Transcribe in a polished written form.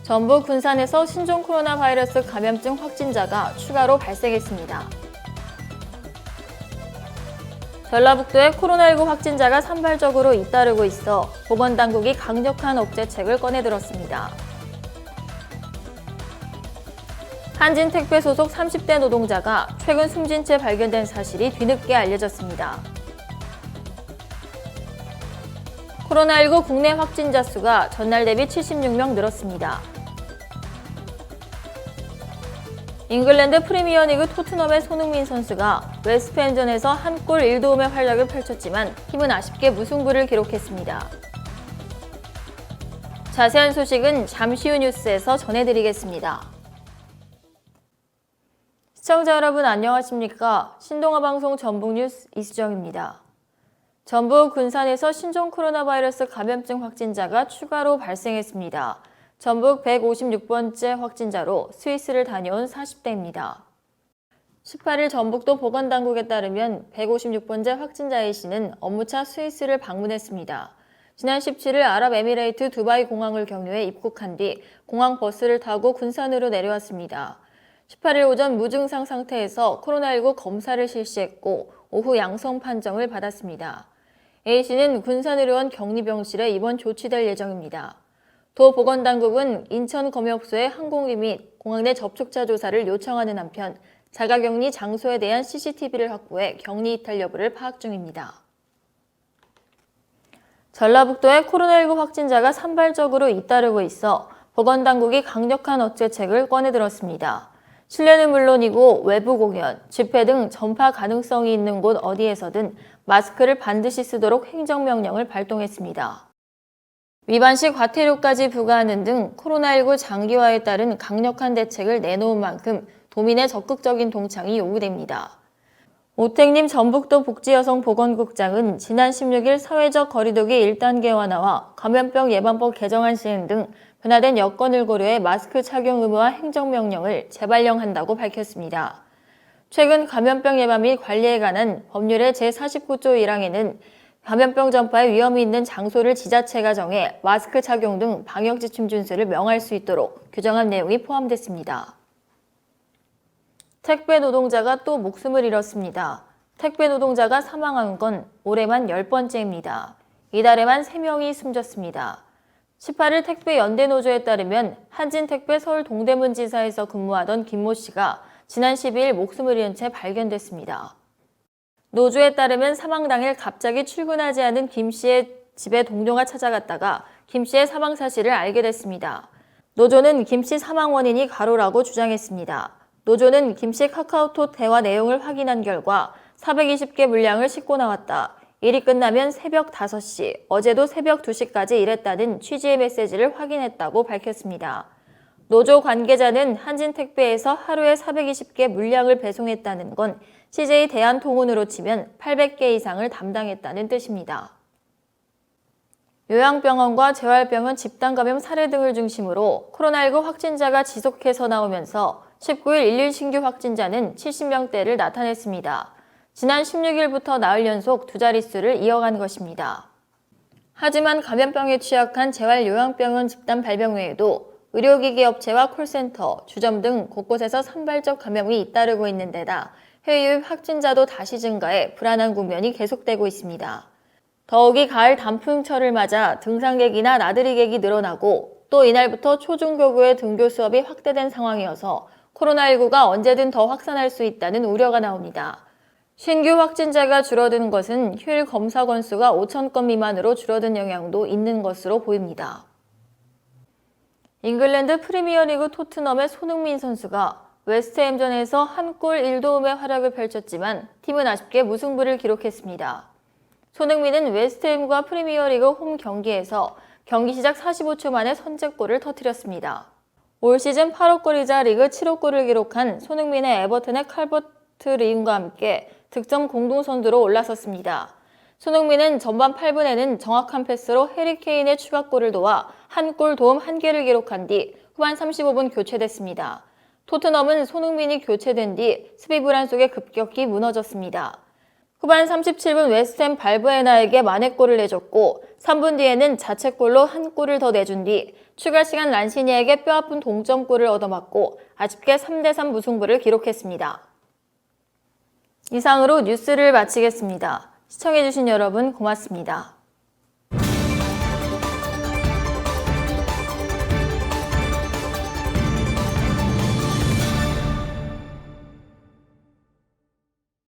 전북 군산에서 신종 코로나 바이러스 감염증 확진자가 추가로 발생했습니다. 전라북도에 코로나19 확진자가 산발적으로 잇따르고 있어 보건당국이 강력한 억제책을 꺼내들었습니다. 한진택배 소속 30대 노동자가 최근 숨진 채 발견된 사실이 뒤늦게 알려졌습니다. 코로나19 국내 확진자 수가 전날 대비 76명 늘었습니다. 잉글랜드 프리미어리그 토트넘의 손흥민 선수가 웨스트햄전에서 한 골 1도움의 활약을 펼쳤지만 팀은 아쉽게 무승부를 기록했습니다. 자세한 소식은 잠시 후 뉴스에서 전해드리겠습니다. 시청자 여러분 안녕하십니까? 신동아 방송 전북뉴스 이수정입니다. 전북 군산에서 신종 코로나 바이러스 감염증 확진자가 추가로 발생했습니다. 전북 156번째 확진자로 스위스를 다녀온 40대입니다. 18일 전북도 보건당국에 따르면 156번째 확진자 A씨는 업무차 스위스를 방문했습니다. 지난 17일 아랍에미레이트 두바이 공항을 경유해 입국한 뒤 공항 버스를 타고 군산으로 내려왔습니다. 18일 오전 무증상 상태에서 코로나19 검사를 실시했고 오후 양성 판정을 받았습니다. A씨는 군산의료원 격리병실에 입원 조치될 예정입니다. 도보건당국은 인천검역소에 항공기 및 공항 내 접촉자 조사를 요청하는 한편 자가격리 장소에 대한 CCTV를 확보해 격리 이탈 여부를 파악 중입니다. 전라북도에 코로나19 확진자가 산발적으로 잇따르고 있어 보건당국이 강력한 억제책을 꺼내들었습니다. 실내는 물론이고 외부 공연, 집회 등 전파 가능성이 있는 곳 어디에서든 마스크를 반드시 쓰도록 행정명령을 발동했습니다. 위반 시 과태료까지 부과하는 등 코로나19 장기화에 따른 강력한 대책을 내놓은 만큼 도민의 적극적인 동참이 요구됩니다. 오택림 전북도 복지여성보건국장은 지난 16일 사회적 거리두기 1단계 완화와 감염병 예방법 개정안 시행 등 변화된 여건을 고려해 마스크 착용 의무화 행정명령을 재발령한다고 밝혔습니다. 최근 감염병 예방 및 관리에 관한 법률의 제49조 1항에는 감염병 전파에 위험이 있는 장소를 지자체가 정해 마스크 착용 등 방역지침 준수를 명할 수 있도록 규정한 내용이 포함됐습니다. 택배 노동자가 또 목숨을 잃었습니다. 택배 노동자가 사망한 건 올해만 10번째입니다. 이달에만 3명이 숨졌습니다. 18일 택배 연대노조에 따르면 한진택배 서울 동대문 지사에서 근무하던 김모 씨가 지난 12일 목숨을 잃은 채 발견됐습니다. 노조에 따르면 사망 당일 갑자기 출근하지 않은 김 씨의 집에 동료가 찾아갔다가 김 씨의 사망 사실을 알게 됐습니다. 노조는 김 씨 사망 원인이 가로라고 주장했습니다. 노조는 김 씨 카카오톡 대화 내용을 확인한 결과 420개 물량을 싣고 나왔다. 일이 끝나면 새벽 5시, 어제도 새벽 2시까지 일했다는 취지의 메시지를 확인했다고 밝혔습니다. 노조 관계자는 한진택배에서 하루에 420개 물량을 배송했다는 건 CJ 대한통운으로 치면 800개 이상을 담당했다는 뜻입니다. 요양병원과 재활병원 집단감염 사례 등을 중심으로 코로나19 확진자가 지속해서 나오면서 19일 1일 신규 확진자는 70명대를 나타냈습니다. 지난 16일부터 나흘 연속 두 자릿수를 이어간 것입니다. 하지만 감염병에 취약한 재활요양병원 집단 발병 외에도 의료기기 업체와 콜센터, 주점 등 곳곳에서 산발적 감염이 잇따르고 있는 데다 해외 유입 확진자도 다시 증가해 불안한 국면이 계속되고 있습니다. 더욱이 가을 단풍철을 맞아 등산객이나 나들이객이 늘어나고 또 이날부터 초중고교의 등교 수업이 확대된 상황이어서 코로나19가 언제든 더 확산할 수 있다는 우려가 나옵니다. 신규 확진자가 줄어드는 것은 휴일 검사 건수가 5,000건 미만으로 줄어든 영향도 있는 것으로 보입니다. 잉글랜드 프리미어리그 토트넘의 손흥민 선수가 웨스트햄전에서 한 골 1도움의 활약을 펼쳤지만 팀은 아쉽게 무승부를 기록했습니다. 손흥민은 웨스트햄과 프리미어리그 홈 경기에서 경기 시작 45초 만에 선제골을 터뜨렸습니다. 올 시즌 8호골이자 리그 7호골을 기록한 손흥민의 에버튼의 칼버트 리움과 함께 득점 공동선두로 올라섰습니다. 손흥민은 전반 8분에는 정확한 패스로 해리 케인의 추가골을 도와 한 골 도움 1개를 기록한 뒤 후반 35분 교체됐습니다. 토트넘은 손흥민이 교체된 뒤 수비 불안 속에 급격히 무너졌습니다. 후반 37분 웨스트햄 발부에나에게 만회골을 내줬고 3분 뒤에는 자책골로 한 골을 더 내준 뒤 추가 시간 란시니에게 뼈아픈 동점골을 얻어맞고 아쉽게 3대3 무승부를 기록했습니다. 이상으로 뉴스를 마치겠습니다. 시청해주신 여러분 고맙습니다.